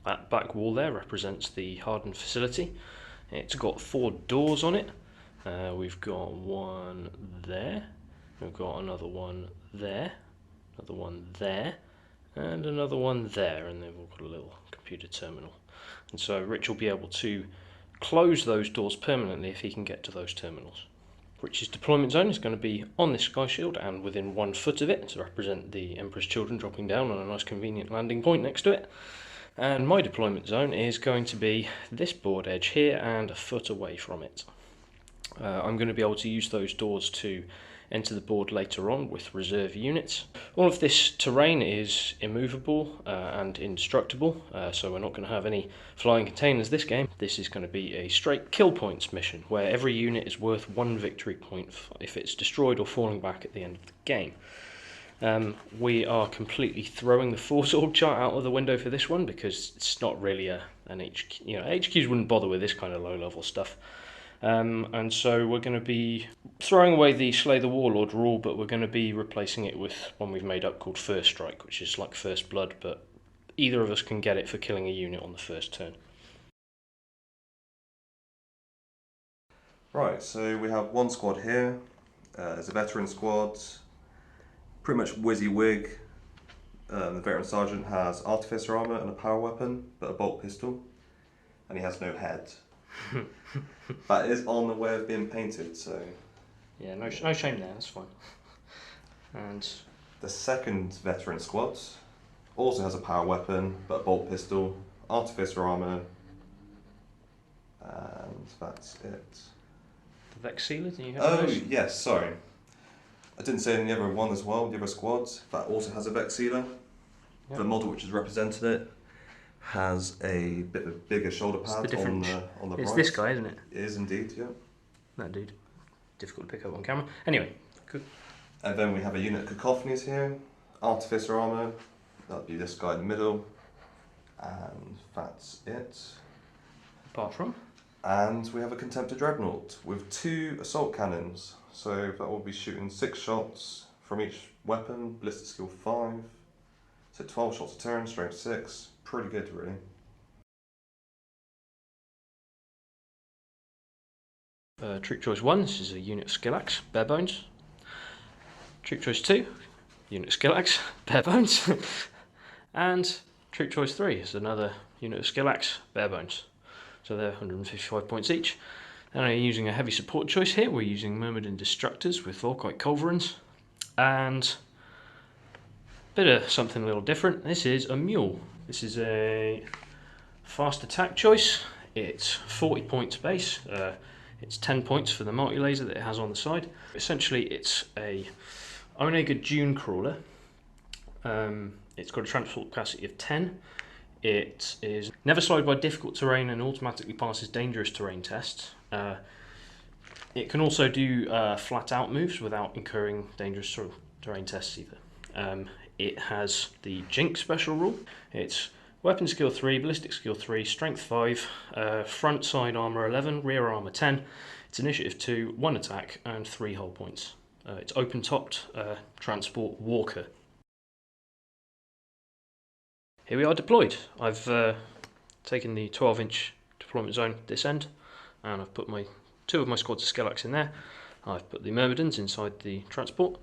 That back wall there represents the hardened facility. It's got 4 doors on it. We've got one there, we've got another one there, another one there, and another one there, and they've all got a little computer terminal. And so Rich will be able to close those doors permanently if he can get to those terminals. Rich's deployment zone is going to be on this sky shield and within 1 foot of it to represent the Emperor's children dropping down on a nice convenient landing point next to it. And my deployment zone is going to be this board edge here and a foot away from it. I'm going to be able to use those doors to enter the board later on with reserve units. All of this terrain is immovable and indestructible, so we're not going to have any flying containers this game. This is going to be a straight kill points mission, where every unit is worth 1 victory point if it's destroyed or falling back at the end of the game. We are completely throwing the force org chart out of the window for this one because it's not really an HQ. You know, HQs wouldn't bother with this kind of low-level stuff. And so we're going to be throwing away the Slay the Warlord rule, but we're going to be replacing it with one we've made up called First Strike, which is like First Blood, but either of us can get it for killing a unit on the first turn. Right, so we have one squad here. There's a veteran squad, pretty much WYSIWYG. The veteran sergeant has artificer armour and a power weapon, but a bolt pistol, and he has no head. That is on the way of being painted, so... Yeah, no shame there, that's fine. And the second veteran squad also has a power weapon, but a bolt pistol, artificer armour, and that's it. The Vex Sealer, do you have Oh, those? yes, sorry. I didn't say in the other one as well, the other squads, that also has a Vex Sealer. Yep. The model which has represented it has a bit of a bigger shoulder pad on the right. It's this guy, isn't it? It is indeed, yeah. That dude. Difficult to pick up on camera. Anyway, good. And then we have a unit of cacophonies here, artificer armour, that'd be this guy in the middle, and that's it. Apart from? And we have a Contemptor Dreadnought with 2 assault cannons, so that will be shooting 6 shots from each weapon, ballistic skill 5, so 12 shots a turn, strength 6, pretty good really. Troop Choice 1, this is a unit of Skillax, bare bones. Troop Choice 2, unit of Skillax, bare bones. And Troop Choice 3 is another unit of Skillax, bare bones. So they're 155 points each. And I'm using a heavy support choice here. We're using Myrmidon Destructors with Volkite Culverins. And a bit of something a little different. This is a mule. This is a fast attack choice. It's 40 points base. It's 10 points for the multi-laser that it has on the side. Essentially, it's a Onega Dune Crawler. It's got a transport capacity of 10. It is never slowed by difficult terrain and automatically passes dangerous terrain tests. It can also do flat out moves without incurring dangerous terrain tests either. It has the Jinx special rule. It's weapon skill 3, ballistic skill 3, strength 5, front side armour 11, rear armour 10. It's initiative 2, 1 attack and 3 hull points. It's open topped transport walker. Here we are deployed. I've taken the 12-inch deployment zone this end, and I've put my 2 of my squads of Skillax in there. I've put the Myrmidons inside the transport,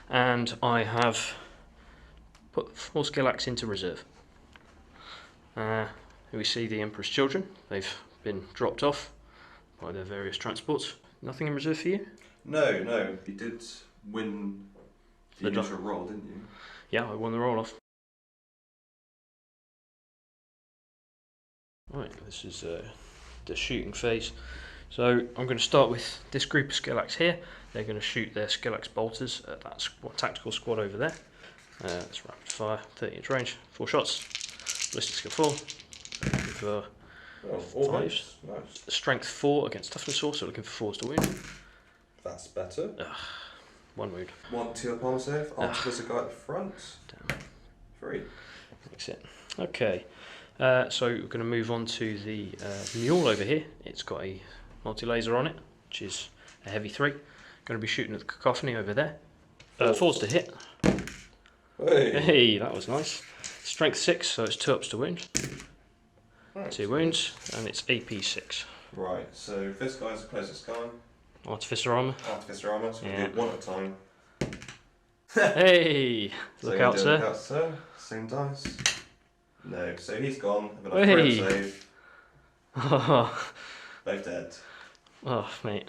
and I have put 4 Skillax into reserve. Here we see the Emperor's children. They've been dropped off by their various transports. Nothing in reserve for you? No. You did win the initial roll, didn't you? Yeah, I won the roll off. Right, this is the shooting phase. So I'm going to start with this group of Skillax here. They're going to shoot their Skillax bolters at that tactical squad over there. It's rapid fire, 30-inch range, 4 shots. Ballistic skill 4. For 5. Nice. Strength 4 against toughness 4, so looking for 4s to wound. That's better. 1 wound. 1 2 upon save. Artificer guy at the front. Damn. 3. That's it. Okay. So we're going to move on to the mule over here. It's got a multi-laser on it, which is a heavy 3. Going to be shooting at the cacophony over there. 4s to hit. Hey, that was nice. Strength 6, so it's 2 ups to wound. Right. 2 wounds, and it's AP6. Right, so this guy's the closest guy. Artificer armour. Artificer armour, so we'll do one at a time. Hey! So Look out, sir. Look out, sir. Same dice. No, so he's gone. And then Hey. I save. Oh, Both dead. mate.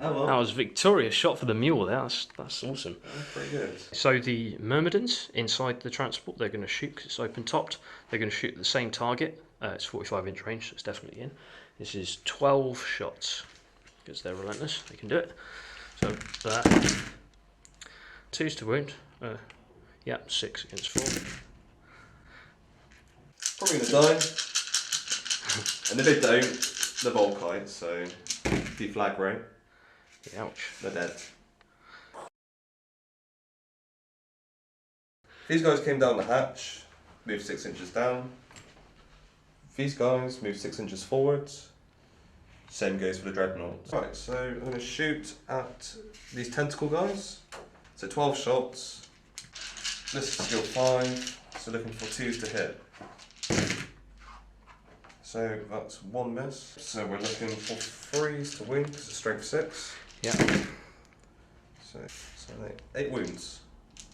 Oh well. That was victorious shot for the mule there. That's awesome. That's pretty good. So the myrmidons inside the transport, they're going to shoot because it's open topped. They're going to shoot at the same target. It's 45-inch range, so it's definitely in. This is 12 shots because they're relentless. They can do it. So that 2's to wound. Yeah, 6 against 4. Probably gonna die. And if they don't, they're Volkite, so deflag rate. Ouch. They're dead. These guys came down the hatch, moved 6 inches down. These guys moved 6 inches forwards. Same goes for the dreadnought. Right, so I'm going to shoot at these tentacle guys. So 12 shots. This is skill 5, so looking for 2s to hit. So that's 1 miss. So we're looking for 3s to wound because it's strength 6. Yeah. So 8 wounds.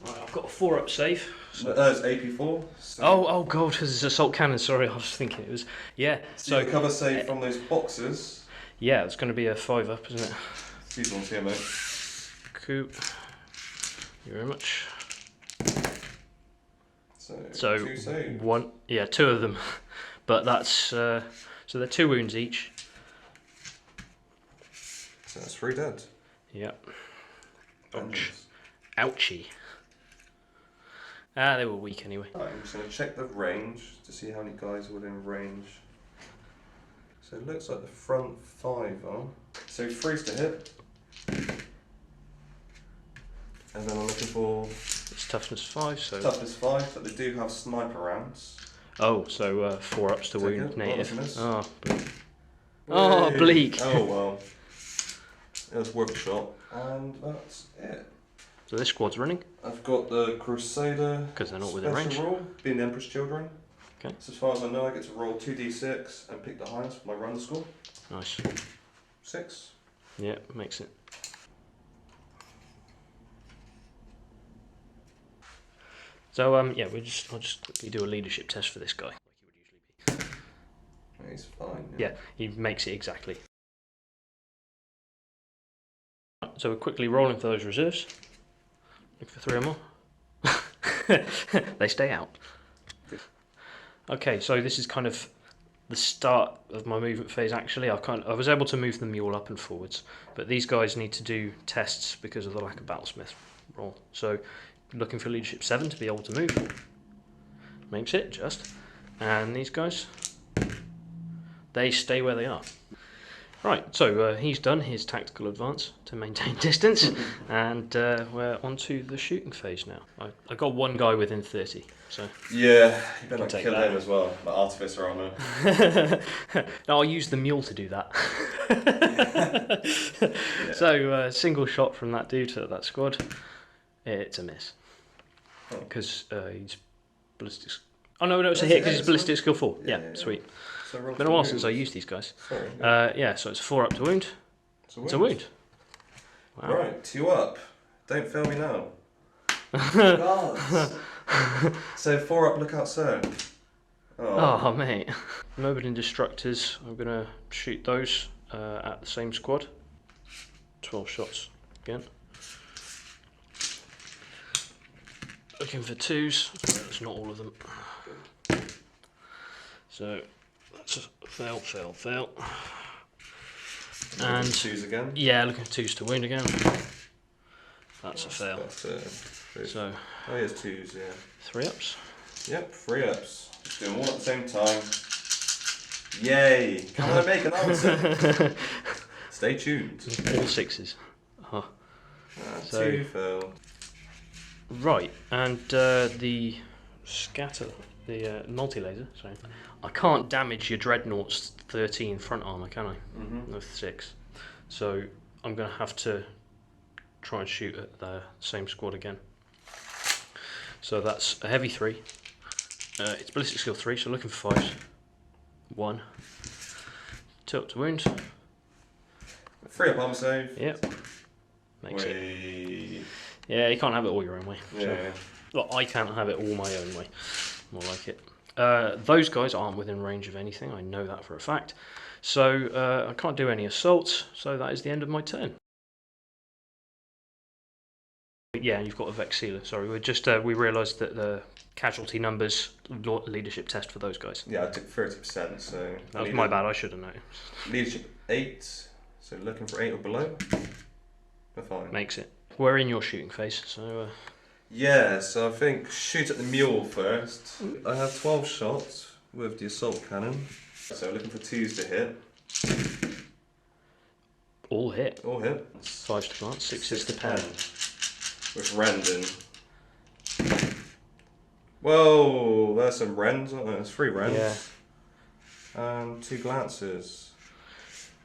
Right, I've got a 4-up save. So it's AP4. So Oh god, because it's assault cannon. Sorry, I was thinking it was. Yeah. so you cover save from those boxes. Yeah, it's going to be a 5-up, isn't it? These ones here, mate. Cool. Thank you very much. So 2 saves. 1. Yeah, 2 of them. But that's so they're 2 wounds each. So that's 3 dead. Yep. Ouch. Ouchie. They were weak anyway. Right, I'm just going to check the range to see how many guys are within range. So it looks like the front 5 are. So 3s to hit. And then I'm looking for It's toughness 5, so. toughness 5, but they do have sniper rounds. Oh, so 4-ups to Take wound it. native. Nice. Oh, bleak. Oh, Whey! bleak. Oh well. It was worth a shot. And that's it. So this squad's running. I've got the Crusader. Because they're not within special range. rule, being the Emperor's Children. Okay. So as far as I know, I get to roll 2d6 and pick the highest for my run score. Nice. 6. Yeah, makes it. So yeah, I'll just quickly do a leadership test for this guy, like he would usually be. He's fine. Yeah, he makes it exactly. So we're quickly rolling for those reserves. Look for 3 or more. They stay out. Okay, so this is kind of the start of my movement phase. Actually, I was able to move the mule up and forwards, but these guys need to do tests because of the lack of battlesmith roll. So looking for leadership 7 to be able to move. Makes it just. And these guys, they stay where they are. Right, so he's done his tactical advance to maintain distance, and we're on to the shooting phase now. I got 1 guy within 30, so... Yeah, you better Take kill that. him as well. The Artificer armor. No, I'll use the mule to do that. Yeah. So, single shot from that dude to that squad, it's a miss. Because he's ballistic... Oh no, it's a hit because he's ballistic skill 4. Yeah, sweet. So roll It's been a while wounds. since I used these guys. Sorry. Yeah, so it's a 4-up to wound. It's a wound. Wow. Right, 2 up. Don't fail me now. God. So 4 up, look out, sir. Oh, mate. Mobile Destructors, I'm going to shoot those at the same squad. 12 shots again. Looking for 2s. That's not all of them. So that's a fail, fail, fail. And 2s again. yeah, looking for 2s to wound again. That's a fail. So oh, he has 2s, yeah. 3-ups. Yep, 3 ups. Just doing all at the same time. Yay! Can I make an answer? Stay tuned. All 6s. Uh-huh. 2 fail. Right, and the scatter, the multi-laser, sorry. I can't damage your Dreadnought's 13 front armour, can I? Mm-hmm. With 6. So I'm going to have to try and shoot at the same squad again. So that's a heavy 3. It's ballistic skill 3, so looking for 5s. 1. 2 up to wound. 3 up armor save. Yep. Makes it. Yeah, you can't have it all your own way. Yeah. So. Well, I can't have it all my own way. More like it. Those guys aren't within range of anything. I know that for a fact. So I can't do any assaults. So that is the end of my turn. Yeah, and you've got a Vex Sealer. Sorry, we realised that the casualty numbers leadership test for those guys. Yeah, I took 30%. So that was my bad. I should have known. Leadership 8. So looking for 8 or below. We're fine. Makes it. We're in your shooting phase, so. Yeah, so I think shoot at the mule first. I have 12 shots with the assault cannon. So looking for 2s to hit. All hit. All hit. 5s to glance, 6s to pen. With Rendon. Whoa, there's some Rends, aren't there? There's 3 Rends. Yeah. 2 glances.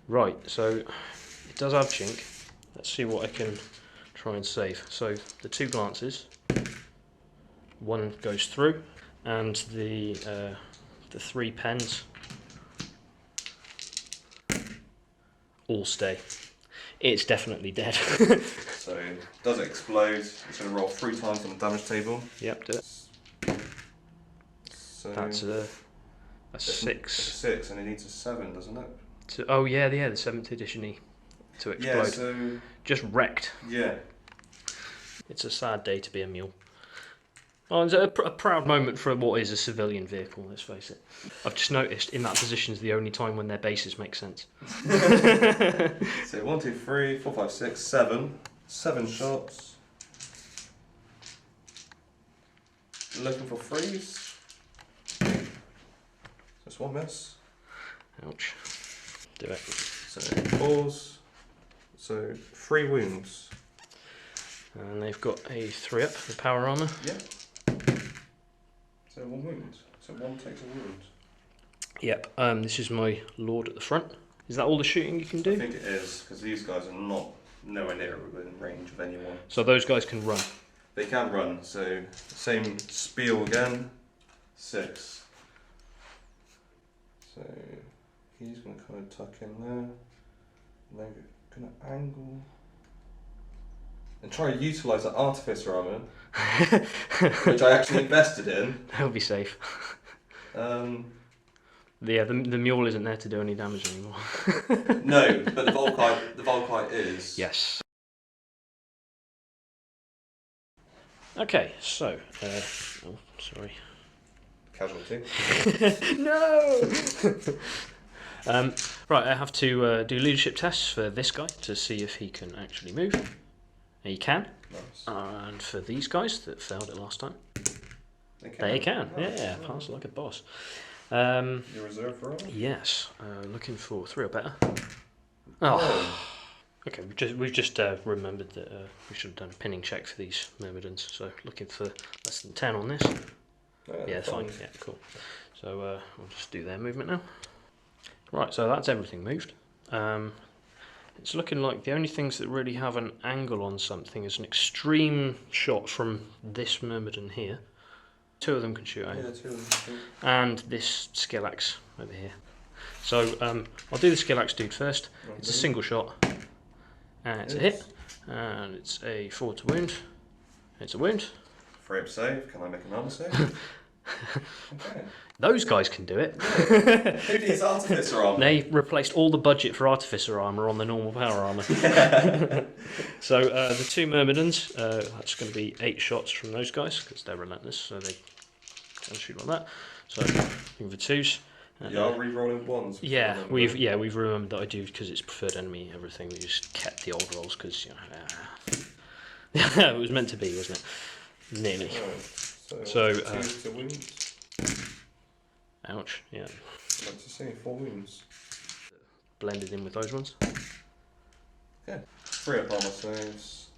Right, so it does have chink. Let's see what I can try and save. So the 2 glances, 1 goes through, and the 3 pens all stay. It's definitely dead. So does it explode? It's going to roll 3 times on the damage table. Yep, do it. So that's a 6. 6, and it needs a 7, doesn't it? Oh yeah, the 7th edition-y to explode. Yeah, so just wrecked. Yeah. It's a sad day to be a mule. Oh, it's a proud moment for what is a civilian vehicle, let's face it. I've just noticed in that position is the only time when their bases make sense. So 1, 2, 3, 4, 5, 6, 7. 7 shots. Looking for 3s. Just 1 miss. Ouch. Do it. So 4s. So 3 wounds. And they've got a 3 up for power armour. Yeah. So 1 wound. So 1 takes a wound. Yep. This is my lord at the front. Is that all the shooting you can do? I think it is, because these guys are not nowhere near within range of anyone. So those guys can run. They can run. So same spiel again. 6. So he's going to kind of tuck in there. And then going to angle. And try and utilise that artificer armour, which I actually invested in. That'll be safe. Yeah, the mule isn't there to do any damage anymore. No, but the Volkite is. Yes. Okay, so oh, sorry. Casualty. No. Right, I have to do leadership tests for this guy to see if he can actually move. He can. Nice. And for these guys that failed it last time, they can. Nice. Yeah, pass like a boss. Your reserve for all? Yes, looking for 3 or better. Oh. Okay, we've just remembered that we should have done a pinning check for these myrmidons. So looking for less than 10 on this. Yeah, fine. Yeah, cool. So we'll just do their movement now. Right, so that's everything moved. It's looking like the only things that really have an angle on something is an extreme shot from this myrmidon here. 2 of them can shoot out. Yeah, 2 of them can shoot. And this skill axe over here. So I'll do the skill axe dude first. Right, it's a single shot. And it's a hit. And it's a 4 to wound. It's a wound. 3 up save. Can I make an armor save? Okay. Those guys can do it. Yeah. Who needs artificer armor? They replaced all the budget for artificer armor on the normal power armor. So the 2 myrmidons, that's going to be 8 shots from those guys because they're relentless, so they can shoot like that. So looking for 2s. Yeah, I'll re-rolling 1s. Yeah, we've remembered that I do because it's preferred enemy everything. We just kept the old rolls because it was meant to be, wasn't it? Nearly. Right. So 2 to wounds. Ouch. Yeah. I'd like to see 4 wounds. Blended in with those ones. Yeah. 3 up armor saves.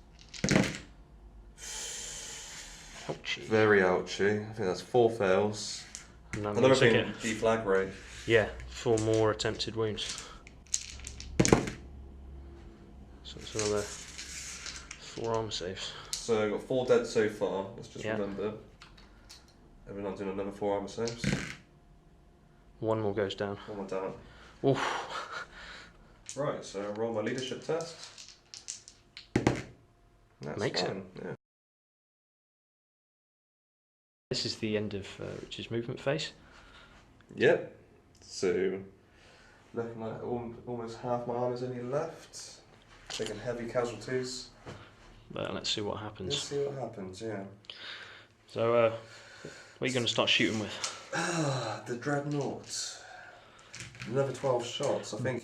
Ouchie. Very ouchy. I think that's 4 fails. Another being deflag ray. Yeah, 4 more attempted wounds. So it's another 4 armor saves. So I've got 4 dead so far. Let's just remember. Everyone's doing another 4 armor saves. One more goes down. One more down. Oof. Right, so I roll my leadership test. That's Makes fine. Yeah. This is the end of Rich's movement phase. Yep. So, looking like almost half my arm is only left. Taking heavy casualties. But let's see what happens. Let's see what happens, yeah. So, what are you going to start shooting with? The Dreadnought. Another 12 shots. I think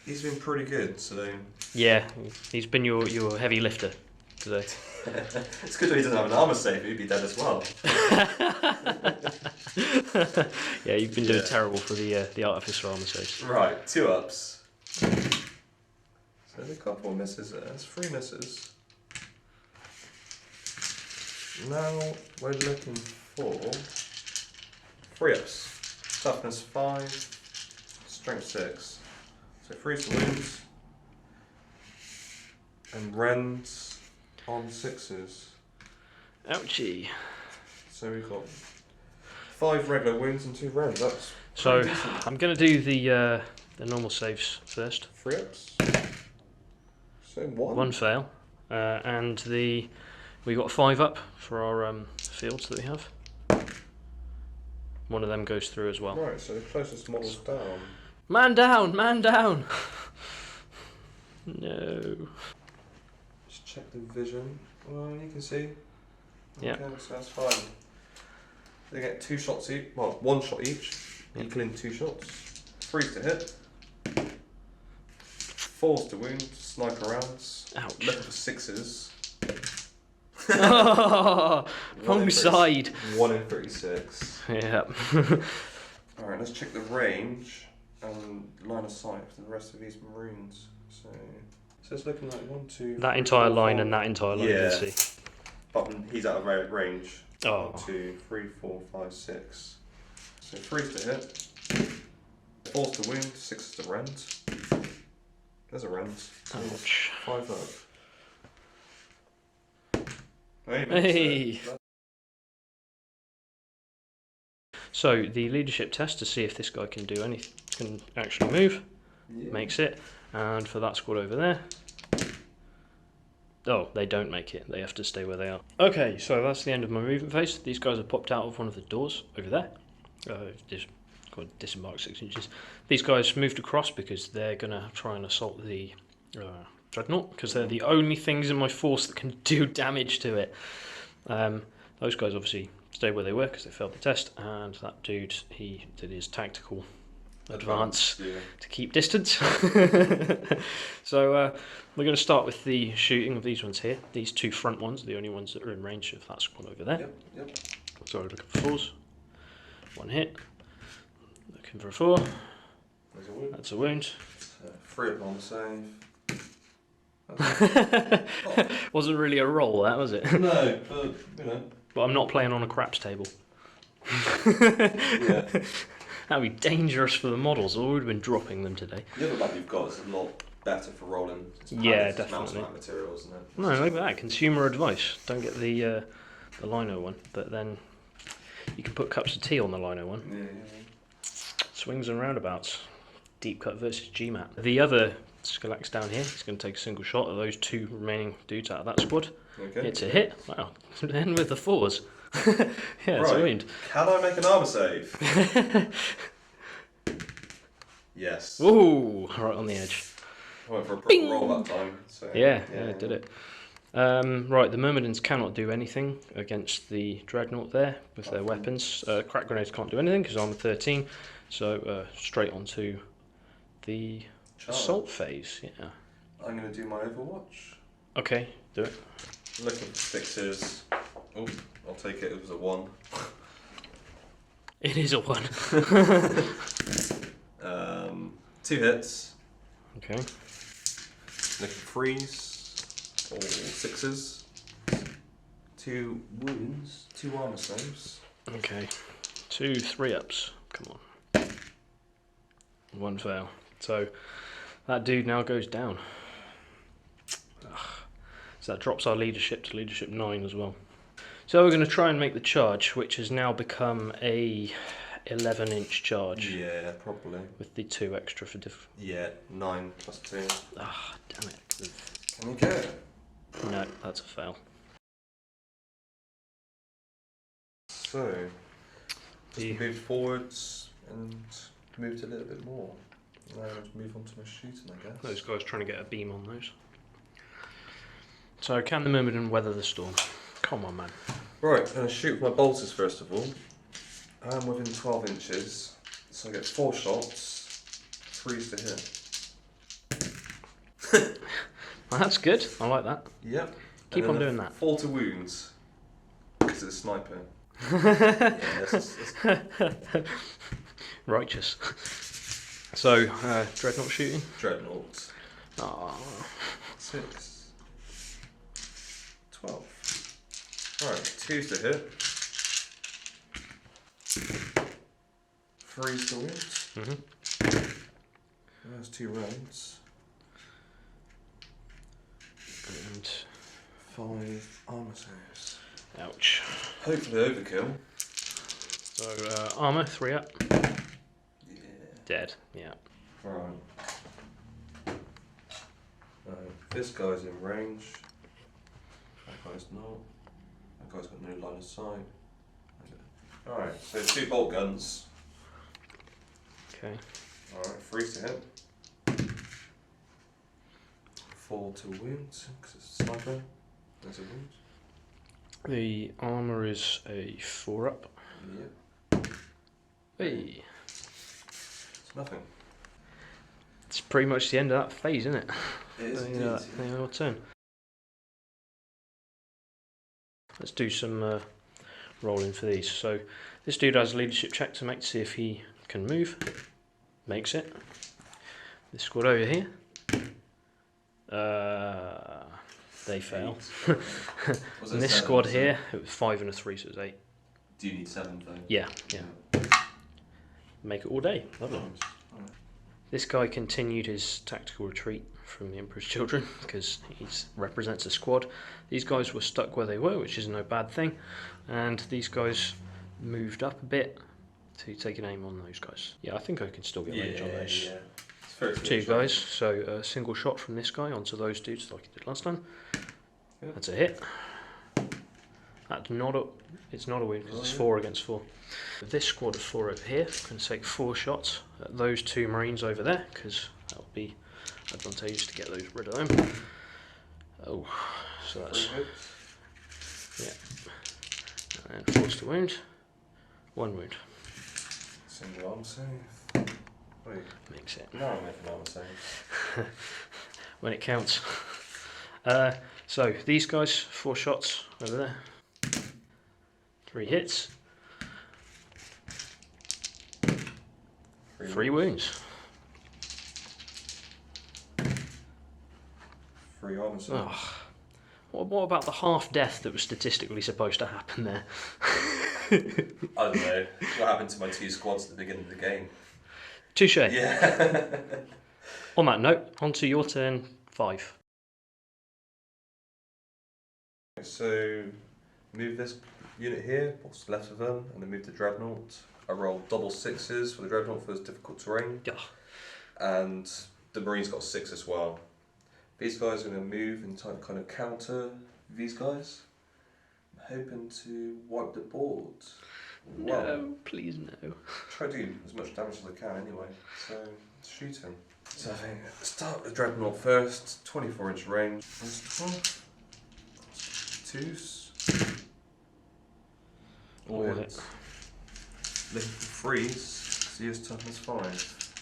he's been pretty good, so... Yeah, he's been your heavy lifter today. It's good that he doesn't have an armour save, he'd be dead as well. Yeah, you've been doing terrible for the Artificer armour saves. Right, 2 ups. So there's a couple of misses there, there's 3 misses. Now we're looking for 3 ups. Toughness 5, strength 6. So freeze the wounds. And rends on 6s. Ouchie. So we've got 5 regular wounds and 2 rends. That's so decent. I'm going to do the normal saves first. 3 ups. So 1. One fail, and we got 5 up for our fields that we have. One of them goes through as well. Right, so the closest model's down. Man down, man down. No. Just check the vision. Well, you can see. Yeah. Okay, so that's fine. They get 2 shots each. Well, 1 shot each. Equaling 2 shots. Freeze to hit. 4s to wound. Sniper rounds. Ouch. Looking for 6s. Oh, wrong side. 1 in 36. Yeah. Alright, let's check the range and line of sight for the rest of these Maroons. So it's looking like 1, 2. That 3, entire 4, line 5. and that entire line, Yeah. you can see. But he's out of range. Oh. 1, 2, 3, 4, 5, 6. So 3's to hit. 4's to wound. 6's to rend. There's a rend. Ouch. 5 up. Hey. So the leadership test to see if this guy can do anything, can actually move, makes it, and for that squad over there, oh, they don't make it, they have to stay where they are. Okay, so that's the end of my movement phase. These guys have popped out of one of the doors over there. Just got disembarked 6 inches. These guys moved across because they're going to try and assault the Dreadnought, because they're the only things in my force that can do damage to it. Those guys obviously stayed where they were because they failed the test, and that dude, he did his tactical advance to keep distance. So we're going to start with the shooting of these ones here. These 2 front ones are the only ones that are in range of that squad over there. Yep. So looking for 4s. 1 hit. Looking for a 4. There's a wound. That's a wound. 3 up on the save. Wasn't really a roll, that was it? No, but you know. But I'm not playing on a craps table. Yeah. That'd be dangerous for the models. I would have been dropping them today. The other map you've got is a lot better for rolling. Yeah, definitely. Material, isn't it? No, look at that. Consumer advice. Don't get the lino one, but then you can put cups of tea on the lino one. Yeah. Swings and roundabouts. Deep cut versus GMAT. The other Skalax down here is going to take a single shot of those 2 remaining dudes out of that squad. Okay. It's a hit. Wow. Then with the 4s. Yeah, it's a wound. Can I make an armour save? Yes. Ooh, right on the edge. I went for a proper roll that time. So Yeah, did it. Right, the Myrmidons cannot do anything against the Dreadnought there with their weapons. Crack grenades can't do anything because armor 13. So straight onto the assault phase. Yeah. I'm going to do my Overwatch. Okay, do it. Looking for 6s. Oh, I'll take it. It was a 1. It is a 1. 2 hits. Okay. Looking for freeze. All 6s. 2 wounds. 2 armour saves. Okay. 2 3-ups. Come on. 1 fail. So that dude now goes down. Ugh. So that drops our leadership to leadership 9 as well. So we're going to try and make the charge, which has now become a 11-inch charge. Yeah, probably. With the 2 extra for diff. Yeah, 9 plus 2. Ah, damn it. Can you get it? No, that's a fail. So, just move forwards and moved a little bit more. Now let's move on to my shooting, I guess. Those guys trying to get a beam on those. So can the Myrmidon weather the storm? Come on, man. Right, I'm going to shoot with my bolters first of all. I'm within 12 inches, so I get 4 shots, 3s to hit. Well, that's good. I like that. Yep. Keep on doing that. 4 to wounds, because it's a sniper. Yeah, Righteous. So, Dreadnought shooting? Dreadnought. Ah. 6. 12. Alright, 2s to hit. 3s to wound. There's 2 rounds. And 5 armour saves. ouch. Hopefully overkill. So, armour, 3 up. Yeah. Dead, yeah. Right. This guy's in range. That guy's not. That guy's got no line of sight. Alright, so 2 bolt guns. Okay. Alright, 3s to hit. 4 to wound, because it's a sniper. There's a wound. The armour is a 4 up. Yep. Hey. It's nothing. It's pretty much the end of that phase, isn't it? It is Your turn. Let's do some rolling for these. So this dude has a leadership check to make to see if he can move. Makes it. This squad over here. They fail. And this squad here, it was 5 and a 3, so it's 8. Do you need 7 though? Yeah. Make it all day. Lovely. Nice. This guy continued his tactical retreat from the Emperor's Children because he represents a squad. These guys were stuck where they were, which is no bad thing, and these guys moved up a bit to take an aim on those guys. Yeah, I think I can still get range on those. Yeah. 2 guys, so a single shot from this guy onto those dudes like I did last time. Yep. That's a hit. It's not a win because it's 4 against 4. This squad of 4 over here can take 4 shots at those 2 Marines over there because that would be advantageous to get those rid of them. Oh, so that's and 4's to wound. 1 wound. Single arm save. Wait. Makes it. No, I'm making armor saves. When it counts. So these guys, 4 shots over there. 3 hits. 3 wounds. 3 armor saves. Oh. What about the half death that was statistically supposed to happen there? I don't know. What happened to my 2 squads at the beginning of the game? Touche. Yeah. On that note, on to your turn 5. So, move this unit here, what's left of them, and then move the Dreadnought. I roll double 6s for the Dreadnought for this difficult terrain. Yeah. And the Marine's got 6 as well. These guys are going to move and try to kind of counter these guys. I'm hoping to wipe the board. Well, No, please no. try to do as much damage as I can anyway. So, shoot him. So I think start with the Dreadnought first, 24-inch range. 2s. All hit. Looking for 3s, so use toughness 5.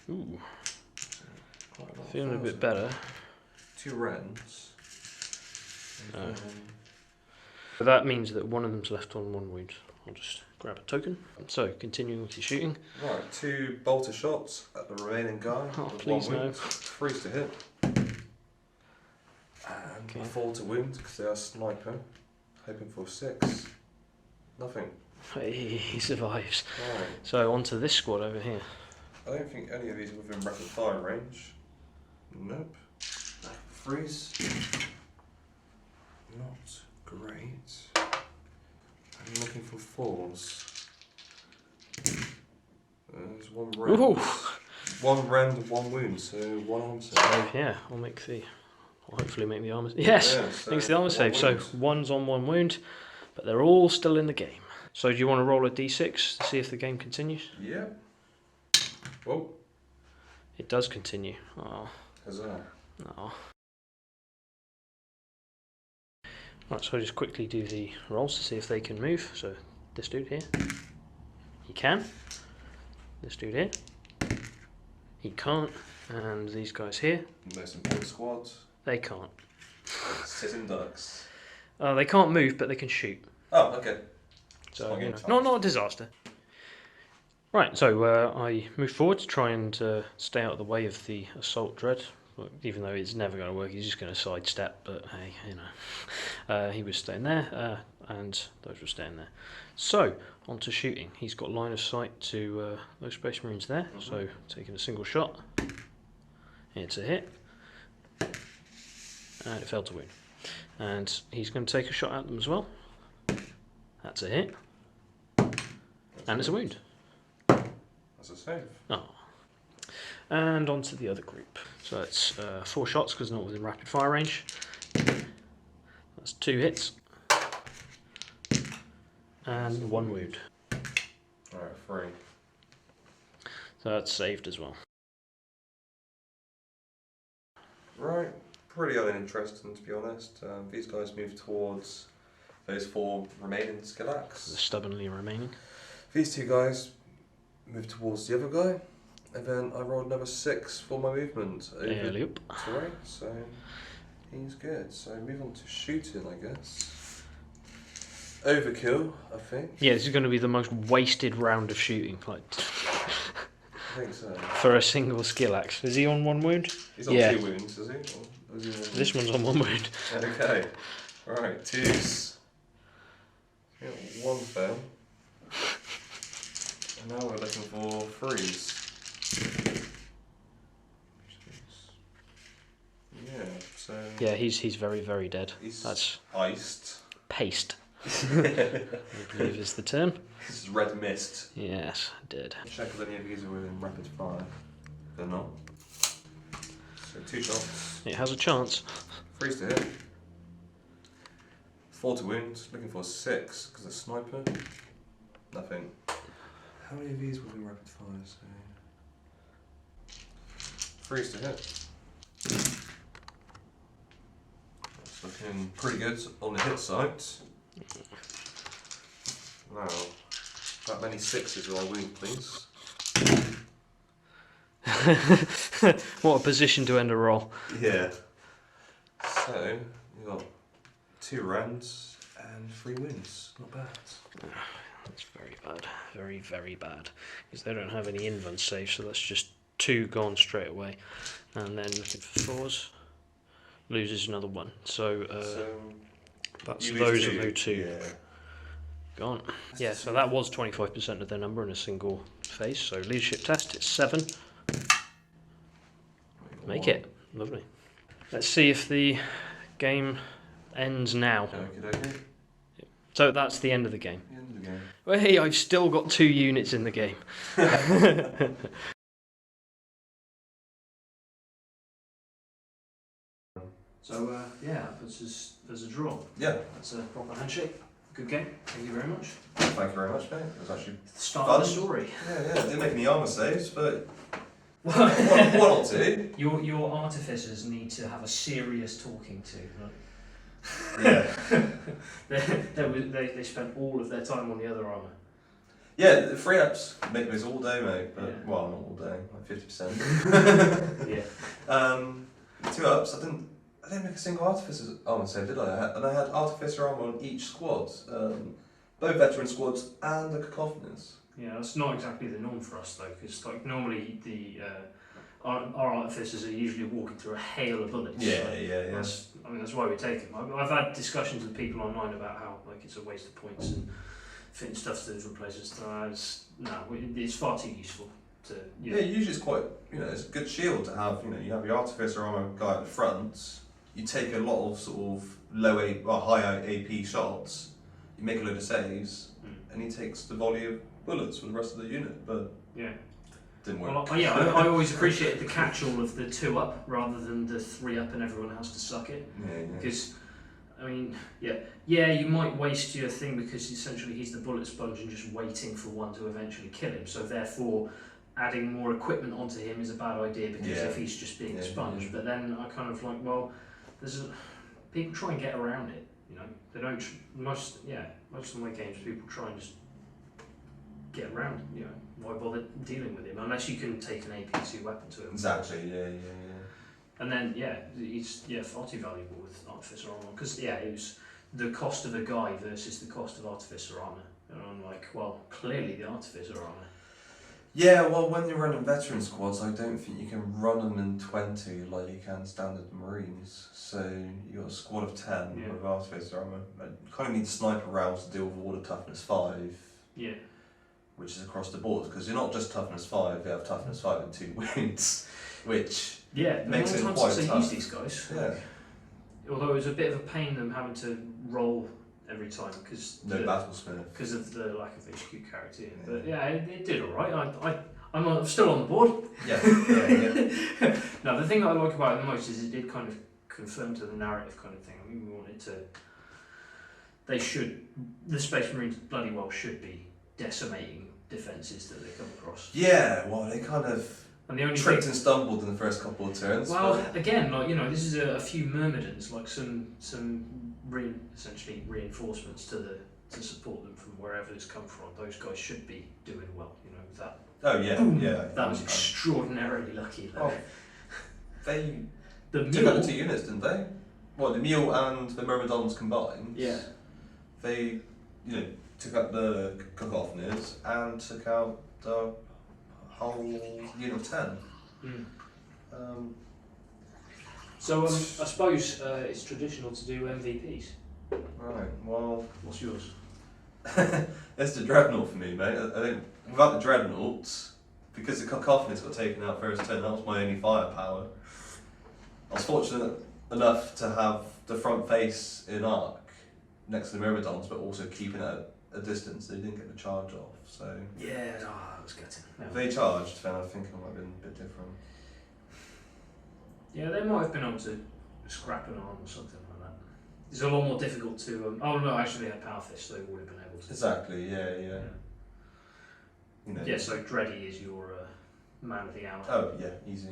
Ooh, Quite a lot. feeling a bit better. 2 Rens. So that means that one of them's left on 1 wound. I'll just grab a token. So, continuing with your shooting. Right, 2 bolter shots at the remaining guy. Oh, with please 1 no. wound. 3s to hit. And a 4 to wound because they are sniper. Hoping for 6. Nothing. Hey, he survives. Right. So, on to this squad over here. I don't think any of these are within rapid fire range. Nope. 3s. not great. I'm looking for 4s. There's 1 rend. Ooh. 1 rend and 1 wound, so 1 arm save. So yeah, I'll hopefully make the armor. Yes, Yeah, so makes the armor save. wound. So 1's on 1 wound, but they're all still in the game. So do you want to roll a d6 to see if the game continues? Yeah. Oh. It does continue. Oh. Huzzah. Oh. Right, so I'll just quickly do the rolls to see if they can move. So this dude here, he can. This dude here, he can't. And these guys here, Most important squads. they can't. Sitting ducks. They can't move, but they can shoot. Oh, okay. So not a disaster. Right, so I move forward to try and stay out of the way of the assault dread. Even though it's never going to work, he's just going to sidestep. But hey, you know, he was staying there, and those were staying there. So on to shooting. He's got line of sight to those Space Marines there. Mm-hmm. So taking a single shot. It's a hit, and it failed to wound. And he's going to take a shot at them as well. That's a hit, and it's a wound. That's a save. Oh. And on to the other group. So it's 4 shots because not within rapid fire range. That's 2 hits. And 1 wound. Alright, 3. So that's saved as well. Right, pretty uninteresting to be honest. These guys move towards those 4 remaining Skillax. The stubbornly remaining. These 2 guys move towards the other guy. And then I rolled another 6 for my movement over terrain, so he's good. So move on to shooting, I guess. Overkill, I think. Yeah, this is going to be the most wasted round of shooting, like I think so. for a single Skillax. Is he on 1 wound? He's on 2 wounds, is he? Or is he on this one's on 1 wound. Okay. Right, 2s. 1 fail. And now we're looking for 3s. Yeah, so... Yeah, he's very, very dead. He's That's iced. Paste, I believe is the term. This is red mist. Yes, dead. Check if any of these are within rapid fire. They're not. So 2 shots. It has a chance. 3's to hit. 4 to wound. Looking for 6 because it's sniper. Nothing. How many of these within rapid fire? So 3's to hit. That's looking pretty good on the hit side. Now, that many 6s will I wound, please? What a position to end a roll. Yeah. So, you've got 2 rounds and 3 wins. Not bad. That's very bad. Very, very bad. Because they don't have any invuln saves, so that's just 2 gone straight away. And then looking for 4s. Loses another 1. So that's those are 2. Yeah. Gone. Yeah, so that was 25% of their number in a single phase. So leadership test, it's 7. Make it. Lovely. Let's see if the game ends now. Okay. So that's the end of the game. The end of the game. Well, hey, I've still got 2 units in the game. So, yeah, there's a draw. Yeah. That's a proper handshake. Good game. Thank you very much. Thank you very much, mate. It was actually The start fun. of the story. Yeah. Didn't make any armour saves, but one or 2. Your artificers need to have a serious talking to. Right? Yeah. they spent all of their time on the other armour. Yeah, the 3 ups make this all day, mate. But Yeah. well, not all day, like 50%. Yeah. 2 ups. I didn't make a single artificer armour save, did I? And I had artificer armour on each squad, both veteran squads and the cacophonies. Yeah, that's not exactly the norm for us though, because like normally our artificers are usually walking through a hail of bullets. Yeah. That's why we take them. I've had discussions with people online about how like it's a waste of points and fitting stuff to those replacements. It's far too useful to. Yeah, usually it's quite, it's a good shield to have. You have your artificer armour guy at the front, you take a lot of sort of high AP shots, you make a load of saves, and he takes the volley of bullets for the rest of the unit. But yeah, didn't work. Well, I always appreciated the catch-all of the 2 up rather than the 3 up and everyone has to suck it. Because, I mean, you might waste your thing because essentially he's the bullet sponge and just waiting for one to eventually kill him. So therefore, adding more equipment onto him is a bad idea because if he's just being a sponge. But then I kind of like, well, people try and get around it. You know, they don't. Most of my games, people try and just get around. You know, why bother dealing with him unless you can take an AP2 weapon to him? Exactly. Yeah. And then he's far too valuable with Artificer armor because it was the cost of a guy versus the cost of Artificer armor, and I'm like, well, clearly the Artificer armor. Yeah, well, when you're running veteran squads, I don't think you can run them in 20 like you can standard Marines. So you got a squad of 10 with Artificer armor. You kind of need sniper rounds to deal with all the toughness 5. Yeah. Which is across the board, because you're not just toughness 5, you have toughness 5 and 2 wounds, which makes it quite tough. I use these guys. Yeah. Although it was a bit of a pain them having to roll every time because battlesmith because of the lack of HQ character. But it did all right. I'm still on the board. Yeah. No, the thing that I like about it the most is it did kind of confirm to the narrative kind of thing. I mean, we wanted to. The Space Marines bloody well should be decimating defences that they come across. Yeah, well, they kind of and the only tricked and stumbled in the first couple of turns. Well, again, this is a few myrmidons, like some essentially reinforcements to support them from wherever it's come from. Those guys should be doing well, that. Oh yeah, boom, yeah. That was extraordinarily lucky. Oh, they took out the 2 units, didn't they? Well, the mule and the myrmidons combined. Yeah. They, took out the cacophonies and took out the whole unit of 10. So I suppose it's traditional to do MVPs. Right, well... What's yours? It's the Dreadnought for me, mate. I think without the Dreadnought, because the cacophonies got taken out first turn, that was my only firepower. I was fortunate enough to have the front face in arc next to the Myrmidons, but also keeping it at a distance. They didn't get the charge off, so... Yeah, that was gutting. If they charged, then I think it might have been a bit different. Yeah, they might have been able to scrap an arm or something like that. It's a lot more difficult to... oh no, actually they had power fists, so they would have been able to... Exactly, yeah. Yeah, so Dreddy is your man of the hour. Oh, yeah, easy.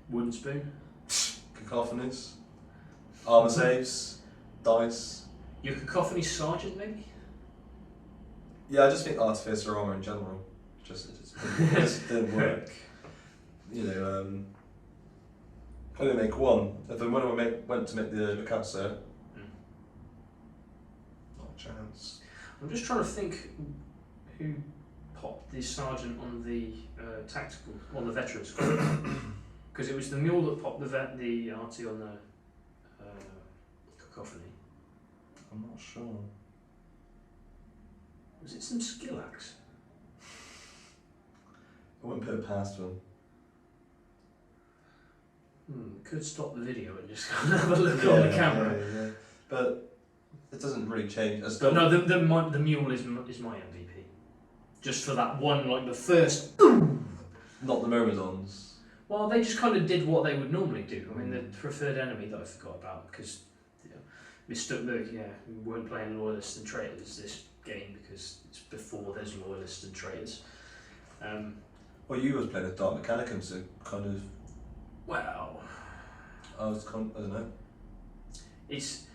Wooden spoon? Cacophonies. Armour saves. Dice. Your cacophony sergeant, maybe? Yeah, I just think Artificer armour in general just didn't work. I didn't make one. Then when I went to make the Picasso, not a chance. I'm just trying to think who popped the sergeant on the on the veterans because it was the mule that popped the RT on the cacophony. I'm not sure. Was it some skill axe? I wouldn't put it past them. Could stop the video and just have a look on the camera. Yeah. But it doesn't really change. But no, the mule is my MVP. Just for that one, like the first. Not the Myrmidons. Well, they just kind of did what they would normally do. I mean, the preferred enemy that I forgot about because we weren't playing loyalists and traitors this game because it's before there's loyalists and traitors. Well, you was playing as Dark Mechanicum, so kind of. Well, I don't know. It's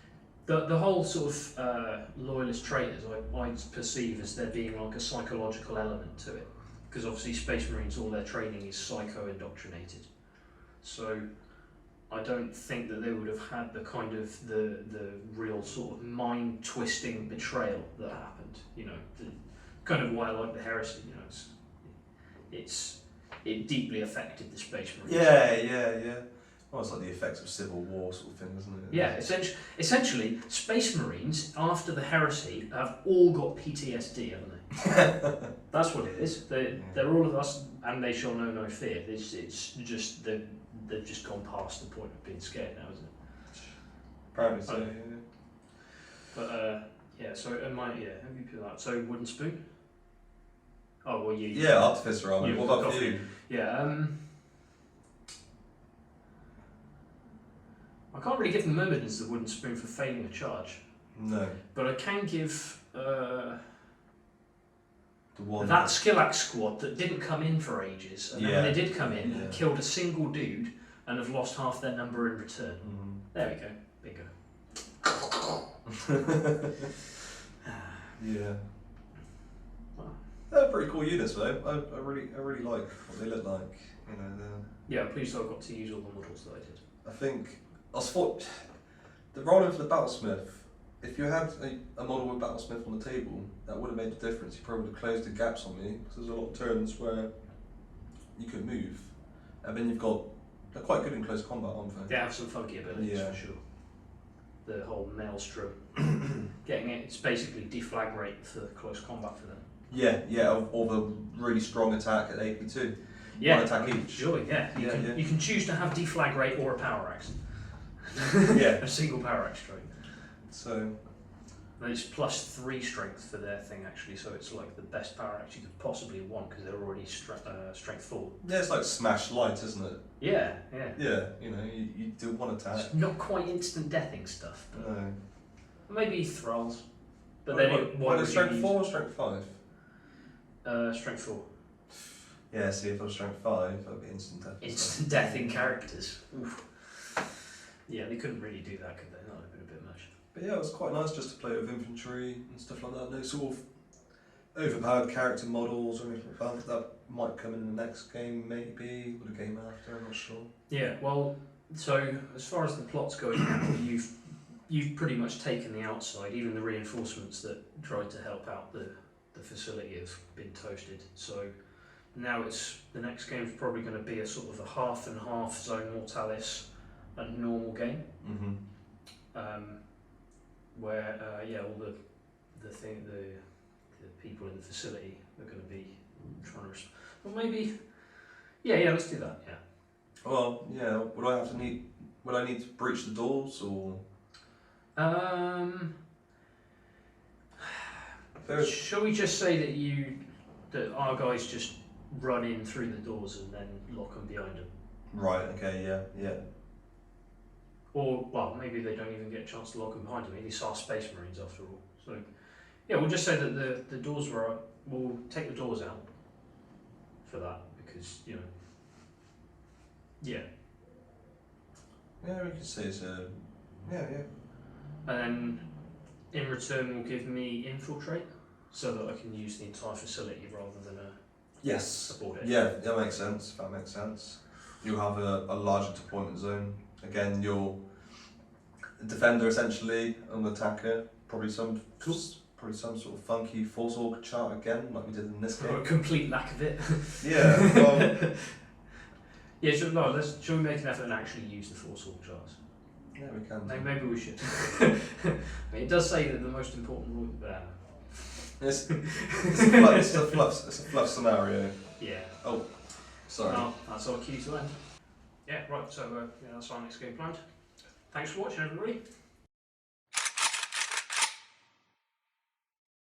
the whole sort of loyalist traitors I perceive as there being like a psychological element to it, because obviously Space Marines, all their training is psycho-indoctrinated. So I don't think that they would have had the kind of the real sort of mind-twisting betrayal that happened. Kind of why I like the Heresy. It deeply affected the Space Marines. Yeah. Well, it's like the effects of Civil War sort of thing, isn't it? Yeah, essentially, Space Marines, after the Heresy, have all got PTSD, haven't they? That's what it is. They're all of us, and they shall know no fear. It's just they've just gone past the point of being scared now, isn't it? Apparently so. Okay. But yeah. So who have you put that? So wooden spoon. Oh well, you. Yeah, artificer armour. What about for you? Yeah. I can't really give the Myrmidons the wooden spoon for failing a charge. No. But I can give. The one That Skillax squad that didn't come in for ages, and then when they did come in, killed a single dude and have lost half their number in return. There we go, bingo. Yeah. Wow. They're pretty cool units though. I really like what they look like. You know, Yeah, I'm pleased I got to use all the models that I did. I think I thought the rolling for the Battlesmith. If you had a model with Battlesmith on the table, that would have made a difference. You probably would have closed the gaps on me, because there's a lot of turns where you could move. And then they're quite good in close combat, aren't they? They have some funky abilities for sure. The whole maelstrom, it's basically deflag rate for close combat for them. Yeah, or the really strong attack at AP2. Yeah, one attack each. Sure, yeah. You can choose to have deflag rate or a power axe. Yeah. A single power axe strike. So. And it's +3 strength for their thing actually, so it's like the best power axe you could possibly want because they're already strength 4. Yeah, it's like Smash Light, isn't it? Yeah. Yeah, you know, you do one attack. It's not quite instant deathing stuff, but No. maybe thralls. But what is strength 4 or strength 5? Strength 4. Yeah, see, if I was strength 5, that would be instant death. Instant deathing characters. Oof. Yeah, they couldn't really do that, could they? That would have been a bit much. But yeah, it was quite nice just to play with infantry and stuff like that. No sort of overpowered character models or anything like that. That might come in the next game, maybe, or the game after, I'm not sure. Yeah, well, so as far as the plot's going now, you've pretty much taken the outside. Even the reinforcements that tried to help out the facility have been toasted. So now the next game's probably going to be a sort of a half and half Zone Mortalis and normal game. Where all the people in the facility are going to be trying to. Well, maybe. Yeah. Let's do that. Yeah. Well, yeah. Would I need to breach the doors or? Shall we just say that our guys just run in through the doors and then lock them behind them? Right. Okay. Yeah. Or, well, maybe they don't even get a chance to lock them behind them. These are Space Marines after all. So, yeah, we'll just say that the doors we'll take the doors out for that because, you know. Yeah. Yeah, we can say so. Yeah. And then in return, will give me infiltrate so that I can use the entire facility rather than support it. Yeah, that makes sense. That makes sense. You'll have a larger deployment zone. Again, you're a defender essentially, an attacker. Probably some sort of funky force org chart again, like we did in this game. A complete lack of it. Yeah. Well, yeah. Shall we make an effort and actually use the force org charts? Yeah, we can. Maybe we should. It does say that the most important rule. It's a fluff scenario. Yeah. Oh, sorry. Well, that's our cue to end. Yeah, right, so that's our next game planned. Thanks for watching, everybody.